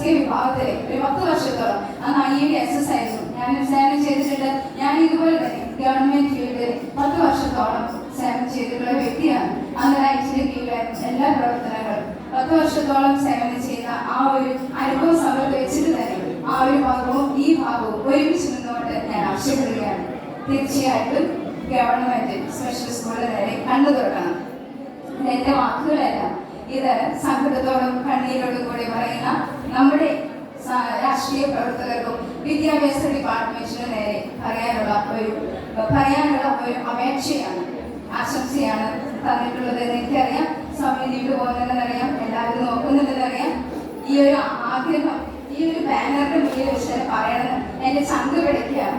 SK വിഭാഗത്തിലെ ഒരു 10 വർഷത്തോളം അന്ന് IEDSS ആയിരുന്നു ഞാൻ സേവനം ചെയ്തിട്ടുണ്ട്. ഞാൻ ഇതുപോലെ തന്നെ ഗവൺമെന്റ് ഫീൽഡിൽ 10 വർഷത്തോളം സേവനം ചെയ്തിട്ടുള്ള വ്യക്തിയാണ്. അന്ന് ഐറ്റിന്റെ കീഴിലായിരുന്നു എല്ലാ പ്രവർത്തനങ്ങളും. 10 വർഷത്തോളം സേവനം ചെയ്ത ആ ഒരു അനുഭവം സമയത്ത് വെച്ചിട്ട് തന്നെ ആ ഒരു ഭാഗവും ഈ ഭാഗവും ഒരുമിച്ച് നിന്നുകൊണ്ട് ഞാൻ ആവശ്യപ്പെടുകയാണ്. തീർച്ചയായിട്ടും ഗവൺമെന്റ് സ്പെഷ്യൽ സ്കൂളിന് നേരെ കണ്ണു തുറക്കണം. എന്റെ വാക്കുകളല്ല, ഇത് സങ്കടത്തോടും കണ്ണീരോടും കൂടി പറയുന്ന നമ്മുടെ രാഷ്ട്രീയ പ്രവർത്തകർക്കും വിദ്യാഭ്യാസ ഡിപ്പാർട്ട്മെന്റിന് നേരെ പറയാനുള്ള ഒരു അപേക്ഷയാണ്, ആശംസയാണ് തന്നിട്ടുള്ളത് എന്ന് എനിക്കറിയാം. സമയം നീണ്ടു പോകുന്നുണ്ടെന്നറിയാം, എല്ലാവരും നോക്കുന്നുണ്ടെന്നറിയാം. ഈ ഒരു ആഗ്രഹം ഈ ഒരു ബാനറിന്റെ മുന്നിൽ വെച്ച് പറയണമെന്ന് എന്റെ ചങ്ക് പിടിക്കുകയാണ്.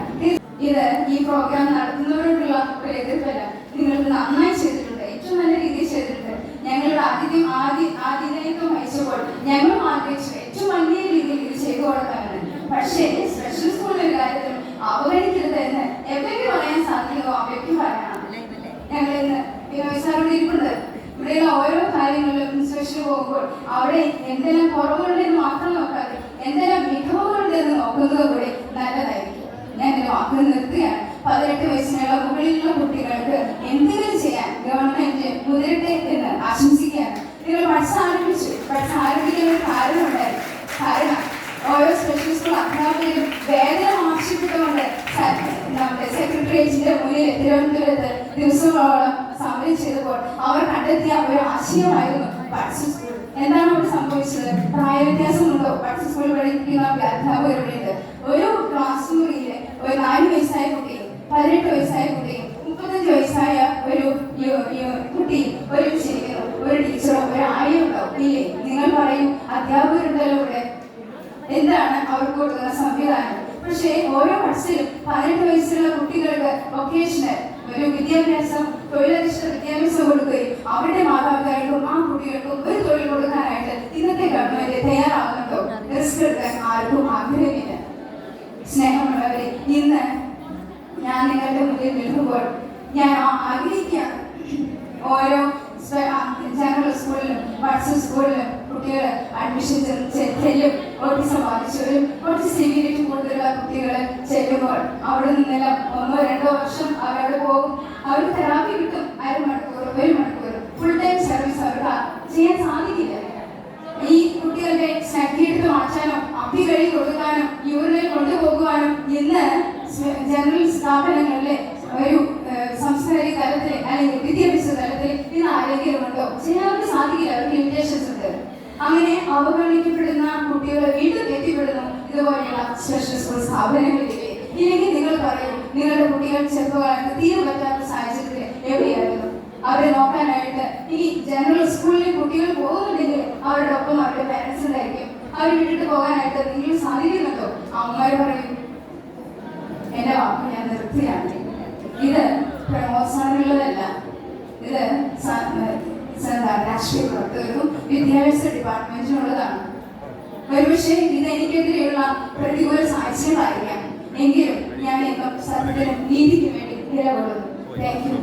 ഇത് ഈ പ്രോഗ്രാം നടത്തുന്നവരോടുള്ള ഒരു എതിർപ്പല്ല, നിങ്ങൾക്ക് നന്നായി ചെയ്തിട്ടുണ്ട്, ഏറ്റവും നല്ല രീതിയിൽ ചെയ്തിട്ടുണ്ട്. ഞങ്ങളുടെ ആതിഥേയത്വം വഹിച്ചപ്പോൾ ഞങ്ങൾ ആഗ്രഹിച്ചു ഏറ്റവും വലിയ രീതിയിൽ ഇത് ചെയ്തു കൊടുക്കാനാണ്. പക്ഷേ സ്പെഷ്യൽ സ്കൂളിന്റെ കാര്യത്തിൽ അവഗണിക്കരുത് എന്ന് എവിടെയെങ്കിലും പറയാൻ സാധിക്കുമോ ആ വ്യക്തി പറയണം. ഞങ്ങൾ ഇന്ന് വിനോദ് ഇരിപ്പുണ്ട്. ഇവിടെയുള്ള ഓരോ കാര്യങ്ങളിലും ഇൻസ്പെക്ഷൻ പോകുമ്പോൾ അവിടെ എന്തെല്ലാം കുറവുകളുണ്ടെന്ന് മാത്രം നോക്കാതെ എന്തെല്ലാം മികവുകളുണ്ടെന്ന് നോക്കുന്നത് കൂടി നല്ലതായിരിക്കും. ഞാൻ എന്റെ വാക്കുകൾ നിർത്തുകയാണ്. 18 വയസ്സിനുള്ള മുകളിലുള്ള കുട്ടികൾക്ക് എന്തെങ്കിലും ചെയ്യാൻ ഗവൺമെന്റ് മുതിരട്ടെ എന്ന് ആശംസിക്കുകയാണ്. നിങ്ങൾ പഠിച്ചാരംഭിക്കുന്ന ഒരു കാരണമുണ്ടായിരുന്നു. കാരണം ഓരോ സ്പെഷ്യൽ സ്കൂൾ അധ്യാപകരും വേതനം ആവശ്യപ്പെട്ടുകൊണ്ട് നമ്മുടെ സെക്രട്ടേറിയറ്റിന്റെ മുന്നിൽ തിരുവനന്തപുരത്ത് ദിവസങ്ങളോളം സമരം ചെയ്തപ്പോൾ അവർ കണ്ടെത്തിയ ഒരു ആശയമായിരുന്നു പഠിച്ച സ്കൂൾ. എന്താണ് അവിടെ സംഭവിച്ചത്? പ്രായവ്യത്യാസമുണ്ടോ? പഠിച്ച സ്കൂളിൽ പഠിക്കുന്ന അധ്യാപകരുണ്ട്. ഒരു ക്ലാസ് മുറിയിലെ ഒരു 4 വയസ്സായ കുട്ടിയും 18 വയസ്സായ കുട്ടിയും 35 വയസ്സായ ഒരു കുട്ടിയും ഒരുമിച്ചിരിക്കുന്നു. ഒരു ടീച്ചറോ ഒരു ആയോ ഉണ്ടാവും ഇല്ലേ? നിങ്ങൾ പറയും, അധ്യാപകരുണ്ടല്ലോ ഇവിടെ, എന്താണ് അവർക്ക് കൊടുക്കുന്ന സംവിധാനം? പക്ഷേ ഓരോ പഠിച്ചിലും 18 വയസ്സുള്ള കുട്ടികൾക്ക് വൊക്കേഷണൽ ഒരു വിദ്യാഭ്യാസം, തൊഴിലധിഷ്ഠിത വിദ്യാഭ്യാസം കൊടുക്കുകയും അവരുടെ മാതാപിതാക്കൾക്കും ആ കുട്ടികൾക്കും ഒരു തൊഴിൽ കൊടുക്കാനായിട്ട് ഇന്നത്തെ ഗവൺമെന്റ് തയ്യാറാകുന്നുണ്ടോ? റിസ്ക് എടുക്കാൻ ആർക്കും ആഗ്രഹമില്ല. സ്നേഹമുള്ളവരെ, ഇന്ന് ഞാൻ നിങ്ങളുടെ മുന്നിൽ നിൽക്കുമ്പോൾ ഞാൻ ആഗ്രഹിക്കുകയാണ്, ഓരോ ജനറൽ സ്കൂളിലും വാട്സപ്പ് സ്കൂളിലും കുട്ടികൾ അഡ്മിഷൻ ചെല്ലും. ഓട്ടിസം ബാധിച്ചവരും കുറച്ച് സിവിലിറ്റി കൂടുതലുള്ള കുട്ടികൾ ചെല്ലുമ്പോൾ അവിടെ നിന്നെല്ലാം 1-2 വർഷം അവരവിടെ പോകും. അവർക്ക് തെറാപ്പി കിട്ടും. 1 മണിക്കൂർ 1 മണിക്കൂർ ഫുൾ ടൈം സർവീസ് അവർക്ക് ചെയ്യാൻ സാധിക്കില്ല. ഈ കുട്ടികളുടെ എടുത്ത് മാറ്റാനോ അപ്പി കഴി കൊടുക്കാനോ യൂറിനിൽ കൊണ്ടുപോകുവാനോ ഇന്ന് ജനറൽ സ്ഥാപനങ്ങളിലെ ഒരു സംസ്കാരിക തലത്തിൽ അല്ലെങ്കിൽ വിദ്യാഭ്യാസ തലത്തിൽ ഇത് ആരോഗ്യമുണ്ടോ? ചെയ്യാൻ സാധിക്കില്ല. അവർക്ക് ലിമിറ്റേഷൻസ് ഉണ്ട്. അങ്ങനെ അവഗണിക്കപ്പെടുന്ന കുട്ടികളെ വീണ്ടും എത്തിപ്പെടുന്നു ഇതുപോലെയുള്ള സ്പെഷ്യൽ സ്കൂൾ സ്ഥാപനങ്ങളിലേക്ക്. ഇല്ലെങ്കിൽ നിങ്ങൾ പറയും, നിങ്ങളുടെ കുട്ടികൾ ചെറുപ്പകാലത്ത് തീരെ പറ്റാത്ത സാഹചര്യത്തിൽ എവിടെയായിരുന്നു? അവരെ നോക്കാനായിട്ട് ഈ ജനറൽ സ്കൂളിലെ കുട്ടികൾ പോകുന്നുണ്ടെങ്കിൽ അവരുടെ ഒപ്പം അവരുടെ പാരന്റ്സ് ഉണ്ടായിരിക്കും. അവർ വിട്ടിട്ട് പോകാനായിട്ട് നിങ്ങൾ സാധിക്കുന്നുണ്ടോ? അമ്മമാർ പറയും. എന്റെ വാക്ക് ഞാൻ നിർത്തിയാണ്. ഇത് പ്രമോത്സാഹനമുള്ളതല്ല, ഇത് രാഷ്ട്രീയ പ്രവർത്തകർക്കും വിദ്യാഭ്യാസ ഡിപ്പാർട്ട്മെന്റിനുള്ളതാണ്. ഒരുപക്ഷെ ഇത് എനിക്കെതിരെയുള്ള പ്രതികൂല സാഹചര്യങ്ങളായിരിക്കാം. എങ്കിലും ഞാൻ സത്യത്തിനും നീതിക്ക് വേണ്ടി നിലകൊള്ളുന്നു. Thank you.